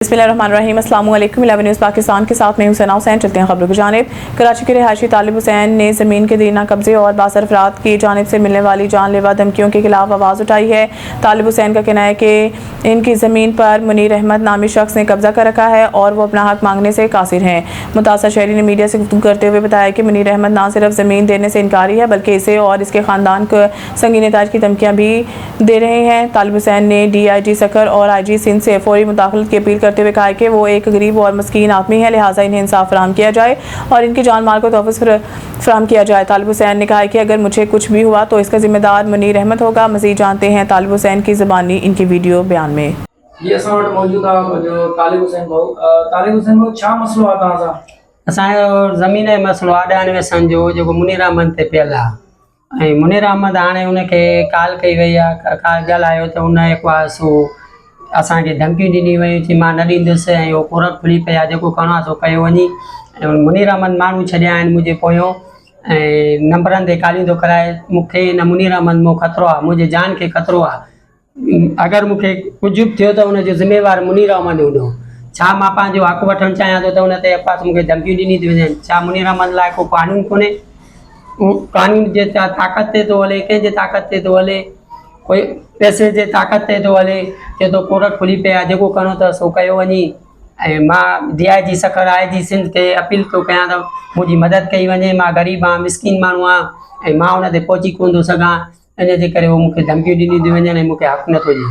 बिस्मिल्लाहिर्रहमानिर्रहीम। अस्सलाम वालेकुम। 11 न्यूज़ पाकिस्तान के साथ मैं हूं सना हुसैन। चलते हैं खबरों की जानिब। कराची के रिहायशी तालिब हुसैन ने ज़मीन के देना कब्जे और बासर अफराद की जानिब से मिलने वाली जानलेवा धमकियों के खिलाफ आवाज़ उठाई है। तालिब हुसैन का कहना है कि इनकी ज़मीन पर मुनीर अहमद नामी शख्स ने कब्जा कर रखा है और वो अपना हक मांगने से कासिर हैं। मुतासर शहरी ने मीडिया से गुफ्तगू करते हुए बताया कि मुनीर अहमद न सिर्फ ज़मीन देने से इनकारी है बल्कि इसे और इसके ख़ानदान को संगीन नताज की धमकियाँ भी दे रहे हैं। तालिब हुसैन ने DIG सकर और IG सिंध से फौरी मुदाखलत की अपील करते हुए कहा कि वो एक गरीब और मस्कीन आदमी है, लिहाजा इन्हें इंसाफ फराहम किया जाए और इनकी जान माल को तोहफ़ फराहम किया जाए। तालिब हुसैन ने कहा कि अगर मुझे कुछ भी हुआ तो इसका जिम्मेदार मुनीर अहमद होगा। मज़ीद जानते हैं तालिब हुसैन की ज़बानी इनकी वीडियो बयान में। ये असां वटि मौजूद आहे जो तालिब हुसैन भाऊ छा मसलो आहे तव्हां सां? असांजो ज़मीन जो मसइलो आहे 98 जो जेको मुनीर अहमद ते पियल आहे ऐं मुनीर अहमद हाणे उनखे काल कई वई आहे, काल ॻाल्हायो त उन जेको आहे सो असांखे धमकियूं ॾिनी वयूं कि मां न ॾींदुसि ऐं उहो कोरट खुली पई आहे, जेको करिणो आहे सो कयो वञी। ऐं मुनीर अहमद माण्हू छॾिया आहिनि मुंहिंजे पोयों ऐं नंबरनि ते ॻाल्हियूं थो कराए। मूंखे हिन मुनीर अहमद मां ख़तरो आहे, मुंहिंजे जान खे ख़तरो आहे। अगर मूंखे कुछ बि थियो त उनजो ज़िम्मेवार मुनीर अहमद हूंदो। छा मां पंहिंजो हक़ वठणु चाहियां थो त उन ते पास मूंखे धमकियूं ॾिनी थी वञनि। छा मुनीर अहमद लाइ को कानून कोन्हे? कानून जे ताक़त ते थो हले, कंहिंजे ताक़त ते थो हले? कोई पैसे जे ताक़त ते थो हले, चए थो कोरट खुली पई आहे, जेको करिणो अथव सो कयो वञी। ऐं मां DIG सकर IG सिंध खे अपील थो कयां त मुंहिंजी मदद कई वञे। मां ग़रीब आहियां, मिसकिन माण्हू आहियां ऐं मां उन ते पहुची कोन थो सघां। इन जे करे उहो मूंखे धमकियूं ॾिनी थियूं वञनि ऐं मूंखे हक़ नथो ॾिए।